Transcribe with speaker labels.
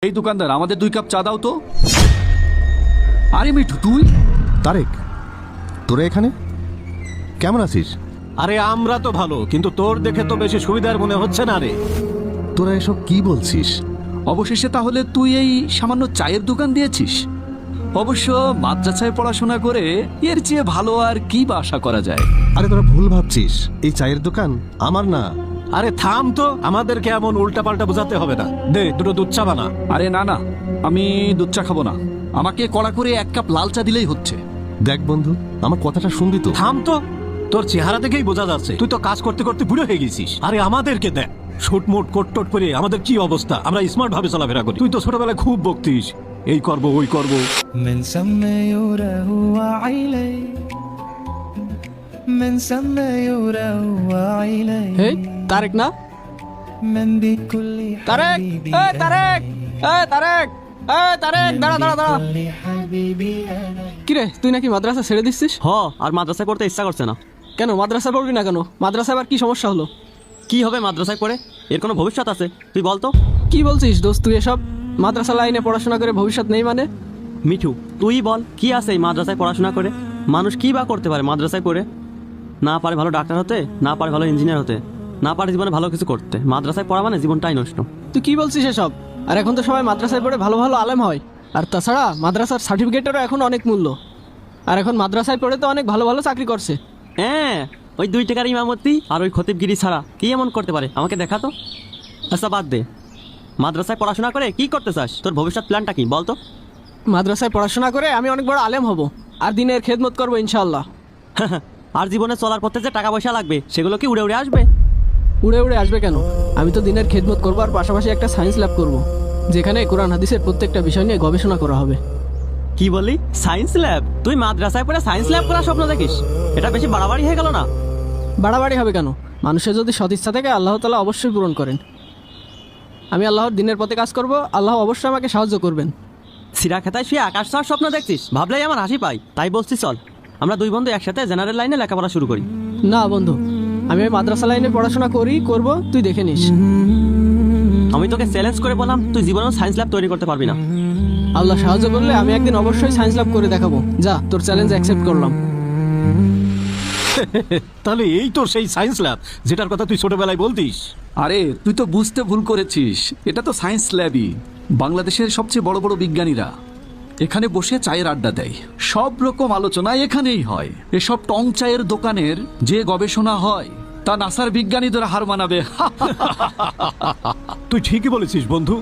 Speaker 1: এই দোকানদার, আমাদের 2 কাপ চা দাও তো। আরে মিঠু, তুই?
Speaker 2: তারেক, তোরা এখানে কেমন আছিস?
Speaker 3: আরে আমরা তো ভালো, কিন্তু তোর দেখে তো বেশি সুবিধার মনে হচ্ছে না রে।
Speaker 2: তোরা এসব কি বলছিস?
Speaker 1: অবশেষে তাহলে তুই এই সামান্য চায়ের দোকান দিয়েছিস? অবশ্য মাদ্রাসায় পড়াশোনা করে এর চেয়ে ভালো আর কি বা আশা করা যায়।
Speaker 2: আরে তোরা ভুল ভাবছিস, এই চায়ের দোকান আমার না।
Speaker 3: আরে থাম তো, আমাদেরকে এমন উল্টাপাল্টা বোঝাতে হবে না। দে দুটো দুধ চা বানা।
Speaker 1: আরে না না, আমি দুধ চা খাবো না। আমাকে কড়া করে 1 কাপ লাল চা দিলেই হচ্ছে।
Speaker 2: দেখ বন্ধু, আমার কথাটা শুনবি তো?
Speaker 3: থাম তো, তোর চেহারা দেখেই বোঝা যাচ্ছে তুই তো কাজ করতে করতে বুড়ো হয়ে গেছিস। আরে আমাদেরকে দেখ, শুটমুট কোট করে আমাদের কি অবস্থা, আমরা স্মার্ট ভাবে চলাফেরা করি। তুই তো ছোটবেলায় খুব বকতিস, এই করব ওই করব।
Speaker 4: من سما يوره وعيلي من سما يوره وعيلي
Speaker 5: হেই তারেক না?
Speaker 4: من بكل
Speaker 5: তারেক,
Speaker 4: حبيبي
Speaker 5: এই তারেক, এই তারেক, এই তারেক, দাঁড়া দাঁড়া দাঁড়া।
Speaker 4: كل حبيبي أنا
Speaker 5: কিরে, তুই নাকি মাদ্রাসা ছেড়ে দিচ্ছিস?
Speaker 6: আর মাদ্রাসায় পড়তে ইচ্ছা করছে না।
Speaker 5: কেন, মাদ্রাসা পড়বি না কেন? মাদ্রাসায় আবার কি সমস্যা হলো?
Speaker 6: কি হবে মাদ্রাসায় পড়ে? এর কোনো ভবিষ্যৎ আছে? তুই বল তো।
Speaker 5: কি বলছিস দোস্ত তুই এসব? মাদ্রাসা লাইনে পড়াশোনা করে ভবিষ্যৎ নেই মানে?
Speaker 6: মিঠু, তুই বল, কি আছে এই মাদ্রাসায় পড়াশোনা করে? মানুষ কি বা করতে পারে মাদ্রাসায় পড়ে? না পারে ভালো ডাক্তার হতে, না পারে ভালো ইঞ্জিনিয়ার হতে, না পারে জীবনে ভালো কিছু করতে। মাদ্রাসায় পড়া মানে জীবনটাই নষ্ট।
Speaker 5: তুই কি বলছিস এসব? আর এখন তো সবাই মাদ্রাসায় পড়ে ভালো ভালো আলেম হয়। আর তাছাড়া মাদ্রাসার সার্টিফিকেটেরও এখন অনেক মূল্য। আর এখন মাদ্রাসায় পড়ে তো অনেক ভালো ভালো চাকরি করছে।
Speaker 6: হ্যাঁ, ওই 2 টাকার ইমামতি আর ওই খতিবগিরি ছাড়া কি এমন করতে পারে? আমাকে দেখা তো। আচ্ছা বাদ দে, মাদ্রাসায় পড়াশোনা করে কি করতে চাস? তোর ভবিষ্যৎ প্ল্যানটা কি বল তো?
Speaker 5: মাদ্রাসায় পড়াশোনা করে আমি অনেক বড় আলেম হব, আর দিনের খেদমত করবো ইনশাআল্লাহ।
Speaker 6: আর জীবনে চলার পথে যে টাকা পয়সা লাগবে সেগুলো কি উড়ে উড়ে আসবে?
Speaker 5: উড়ে উড়ে আসবে কেন? আমি তো দিনের খেদমত করবো, আর পাশাপাশি একটা সায়েন্স ল্যাব করব, যেখানে কোরআন হাদিসের প্রত্যেকটা বিষয় নিয়ে গবেষণা করা হবে।
Speaker 6: কি বলি, সায়েন্স ল্যাব? তুই মাদ্রাসায় পড়ে সায়েন্স ল্যাব করার স্বপ্ন দেখিস? এটা বেশি বাড়াবাড়ি হয়ে গেল না?
Speaker 5: বাড়াবাড়ি হবে কেন? মানুষের যদি সদিচ্ছা থাকে আল্লাহ তাআলা অবশ্যই পূরণ করেন। আমি আল্লাহর দিনের পথে কাজ করব, আল্লাহ অবশ্যই আমাকে সাহায্য করবেন।
Speaker 6: সিরা খেতায় শুয়ে আকাশ ছোঁয়ার স্বপ্ন দেখছিস? ভাবলেই আমার হাসি পাই। তাই বলছি চল আমরা 2 বন্ধু একসাথে জেনারেল লাইনে লেখাপড়া শুরু করি।
Speaker 5: না বন্ধু, আমি ওই মাদ্রাসা লাইনে পড়াশোনা করব, তুই দেখে নিস।
Speaker 6: আমি তোকে চ্যালেঞ্জ করে বললাম, তুই জীবনেও সায়েন্স ল্যাব তৈরি করতে পারবি না।
Speaker 5: আল্লাহ সাহায্য করলে আমি একদিন অবশ্যই সায়েন্স ল্যাব করে দেখাবো। যা, তোর চ্যালেঞ্জ অ্যাকসেপ্ট করলাম।
Speaker 3: তাহলে এই তোর সেই সায়েন্স ল্যাব যেটার কথা তুই ছোটবেলায় বলতিস।
Speaker 1: আরে তুই তো বুঝতে ভুল করেছিস, এটা তো সায়েন্স ল্যাবই। বাংলাদেশের সবচেয়ে বড় বড় বিজ্ঞানীরা এখানে বসে চায়ের আড্ডা দেয়, সব রকম আলোচনা এখানেই হয়। এসব টং চায়ের দোকানের যে গবেষণা হয় তা নাসার বিজ্ঞানীদের হার মানাবে।
Speaker 3: তুই ঠিকই বলেছিস বন্ধু।